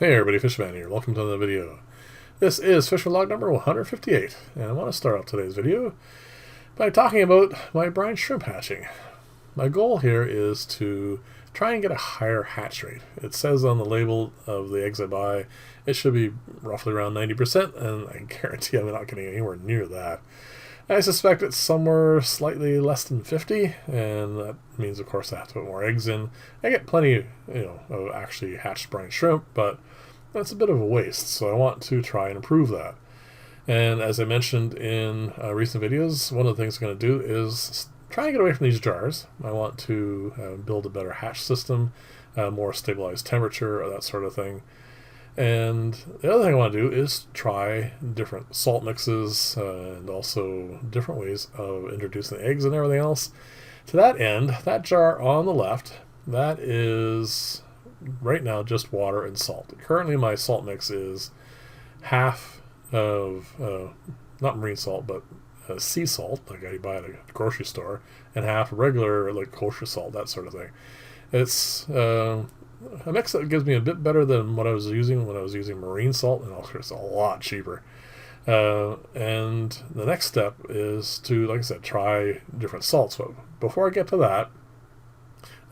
Hey everybody, Fishman here. Welcome to another video. This is Fisher Log number 158, and I want to start off today's video by talking about my brine shrimp hatching. My goal here is to try and get a higher hatch rate. It says on the label of the eggs I buy it should be roughly around 90%, and I guarantee I'm not getting anywhere near that. I suspect it's somewhere slightly less than 50, and that means, of course, I have to put more eggs in. I get plenty, of actually hatched brine shrimp, but that's a bit of a waste, so I want to try and improve that. And as I mentioned in recent videos, one of the things I'm going to do is try and get away from these jars. I want to build a better hatch system, more stabilized temperature, that sort of thing. And the other thing I want to do is try different salt mixes and also different ways of introducing eggs and everything else. To that end, that jar on the left, that is right now just water and salt. Currently my salt mix is half of, not marine salt, but sea salt, like I buy at a grocery store, and half regular, like kosher salt, that sort of thing. It's a mix that gives me a bit better than what I was using when I was using marine salt, and also it's a lot cheaper. And the next step is to, like I said, try different salts. But before I get to that,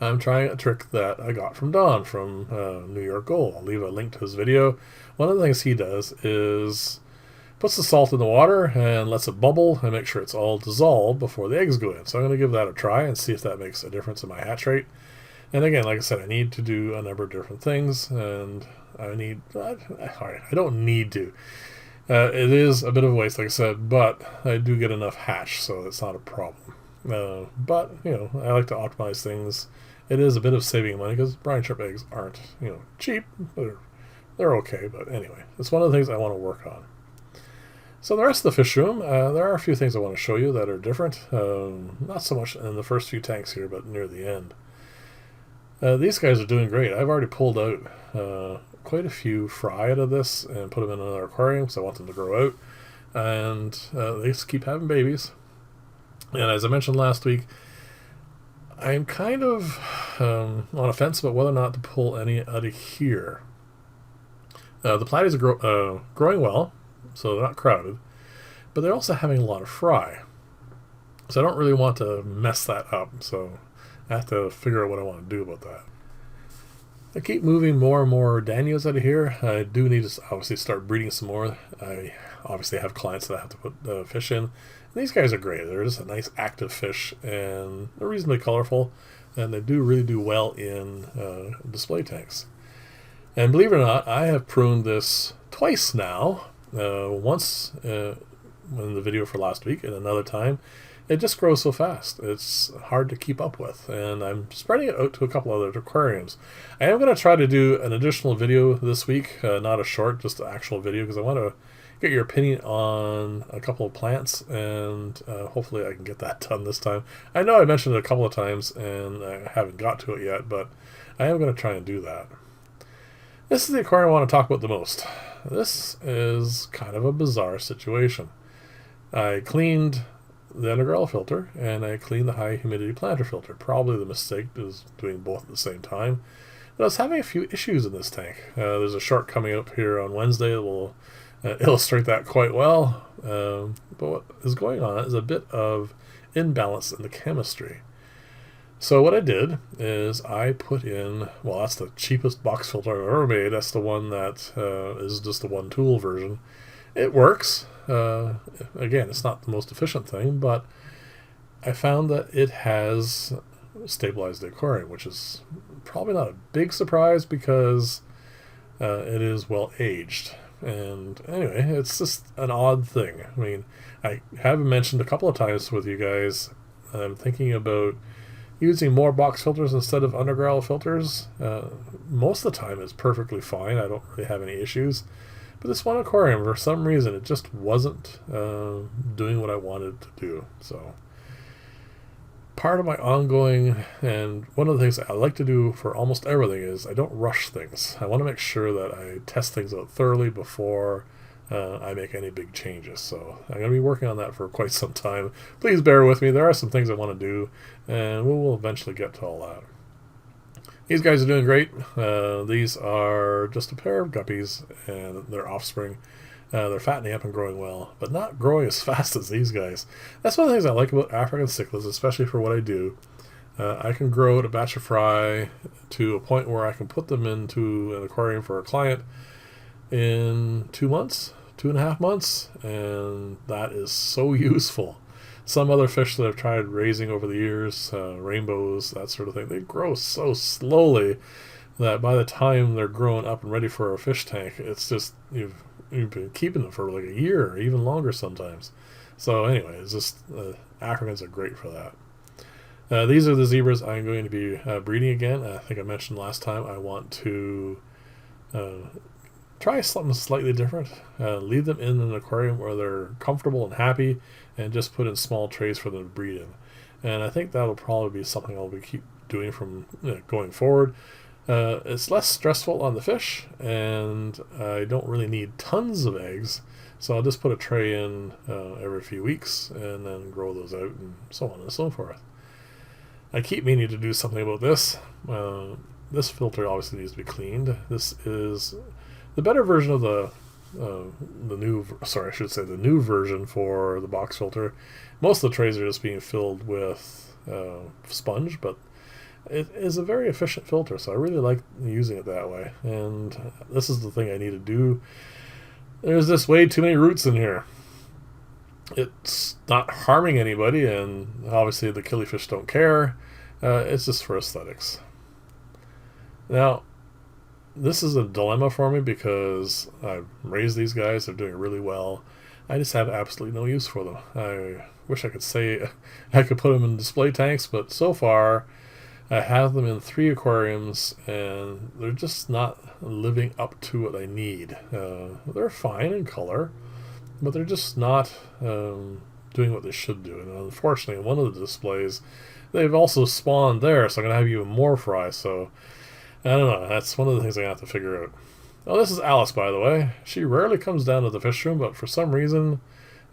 I'm trying a trick that I got from Don from New York Gold. I'll leave a link to his video. One of the things he does is puts the salt in the water and lets it bubble and make sure it's all dissolved before the eggs go in. So I'm going to give that a try and see if that makes a difference in my hatch rate. And again, like I said, I need to do a number of different things, and I don't need to. It is a bit of a waste, like I said, but I do get enough hatch, so it's not a problem. But, I like to optimize things. It is a bit of saving money, because brine shrimp eggs aren't, cheap. They're okay, but anyway, it's one of the things I want to work on. So the rest of the fish room, there are a few things I want to show you that are different. Not so much in the first few tanks here, but near the end. These guys are doing great. I've already pulled out quite a few fry out of this and put them in another aquarium because I want them to grow out. And they just keep having babies. And as I mentioned last week, I'm kind of on a fence about whether or not to pull any out of here. The platies are growing well, so they're not crowded. But they're also having a lot of fry. So I don't really want to mess that up. So I have to figure out what I want to do about that. I keep moving more and more Danios out of here. I do need to obviously start breeding some more. I obviously have clients that I have to put fish in. And these guys are great. They're just a nice active fish, and they're reasonably colorful, and they do really do well in display tanks. And believe it or not, I have pruned this twice now. Once in the video for last week, and another time. It just grows so fast. It's hard to keep up with, and I'm spreading it out to a couple other aquariums. I am going to try to do an additional video this week, not a short, just an actual video, because I want to get your opinion on a couple of plants, and hopefully I can get that done this time. I know I mentioned it a couple of times, and I haven't got to it yet, but I am going to try and do that. This is the aquarium I want to talk about the most. This is kind of a bizarre situation. I cleaned the undergrowler filter, and I cleaned the high humidity planter filter. Probably the mistake is doing both at the same time. But I was having a few issues in this tank. There's a short coming up here on Wednesday that will illustrate that quite well. But what is going on is a bit of imbalance in the chemistry. So what I did is I put in, well, that's the cheapest box filter I've ever made. That's the one that is just the one tool version. It works. Again, it's not the most efficient thing, but I found that it has stabilized the aquarium, which is probably not a big surprise because it is well aged. And anyway, it's just an odd thing. I mean, I have mentioned a couple of times with you guys, I'm thinking about using more box filters instead of undergrowler filters. Most of the time it's perfectly fine. I don't really have any issues. But this one aquarium, for some reason, it just wasn't doing what I wanted to do. So part of my ongoing, and one of the things I like to do for almost everything is I don't rush things. I want to make sure that I test things out thoroughly before I make any big changes. So I'm going to be working on that for quite some time. Please bear with me. There are some things I want to do, and we will eventually get to all that. These guys are doing great. These are just a pair of guppies and their offspring. They're fattening up and growing well, but not growing as fast as these guys. That's one of the things I like about African cichlids, especially for what I do. I can grow to batch a fry to a point where I can put them into an aquarium for a client in 2 months, 2.5 months, and that is so useful. Some other fish that I've tried raising over the years, rainbows, that sort of thing, they grow so slowly that by the time they're grown up and ready for a fish tank, it's just you've been keeping them for like a year or even longer sometimes. So anyway, it's just Africans are great for that. These are the zebras I'm going to be breeding again. I think I mentioned last time I want to try something slightly different. Leave them in an aquarium where they're comfortable and happy, and just put in small trays for them to breed in. And I think that'll probably be something I'll keep doing from going forward. It's less stressful on the fish, and I don't really need tons of eggs, so I'll just put a tray in every few weeks and then grow those out and so on and so forth. I keep meaning to do something about this. This filter obviously needs to be cleaned. This is the better version of the new version for the box filter. Most of the trays are just being filled with sponge, but it is a very efficient filter, so I really like using it that way. And this is the thing I need to do. There's just way too many roots in here. It's not harming anybody, and obviously the killifish don't care. It's just for aesthetics. Now, this is a dilemma for me because I've raised these guys. They're doing really well. I just have absolutely no use for them. I wish I could say I could put them in display tanks, but so far I have them in 3 aquariums, and they're just not living up to what I need. They're fine in color, but they're just not doing what they should do. And unfortunately, in one of the displays, they've also spawned there, so I'm going to have even more fry. So I don't know. That's one of the things I have to figure out. Oh, this is Alice, by the way. She rarely comes down to the fish room, but for some reason,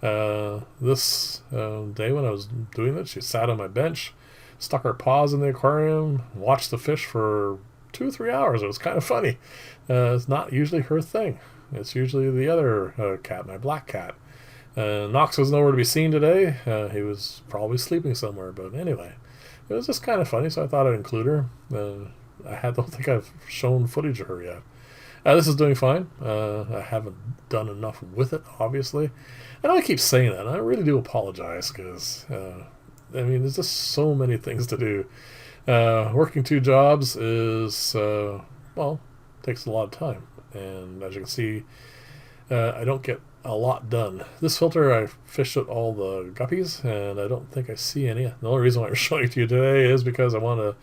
this day when I was doing it, she sat on my bench, stuck her paws in the aquarium, watched the fish for 2 or 3 hours. It was kind of funny. It's not usually her thing. It's usually the other cat, my black cat. Knox was nowhere to be seen today. He was probably sleeping somewhere, but anyway, it was just kind of funny, so I thought I'd include her. I don't think I've shown footage of her yet. This is doing fine. I haven't done enough with it, obviously. And I keep saying that, and I really do apologize, because, I mean, there's just so many things to do. Working 2 jobs is, well, takes a lot of time. And as you can see, I don't get a lot done. This filter, I fished out all the guppies, and I don't think I see any. The only reason why I'm showing it to you today is because I want to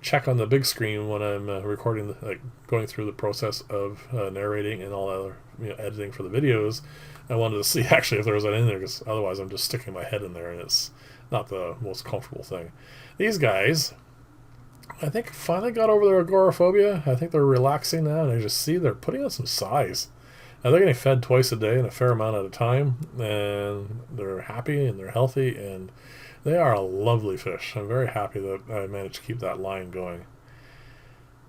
check on the big screen when I'm recording, going through the process of narrating and all other editing for the videos. I wanted to see actually if there was anything in there, because otherwise I'm just sticking my head in there, and it's not the most comfortable thing. These guys, I think, finally got over their agoraphobia. I think they're relaxing now, and I just see they're putting on some size. Now, they're getting fed twice a day and a fair amount at a time, and they're happy and they're healthy, and they are a lovely fish. I'm very happy that I managed to keep that line going.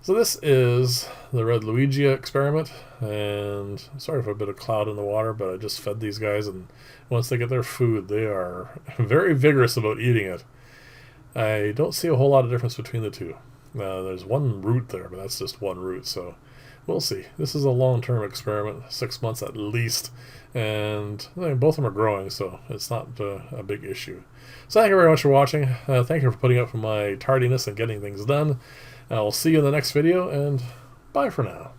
So this is the red Luigia experiment, and sorry for a bit of cloud in the water, but I just fed these guys, and once they get their food, they are very vigorous about eating it. I don't see a whole lot of difference between the two. There's one root there, but that's just one root, so we'll see. This is a long-term experiment, 6 months at least, and both of them are growing, so it's not a big issue. So thank you very much for watching. Thank you for putting up with my tardiness and getting things done. I'll see you in the next video, and bye for now.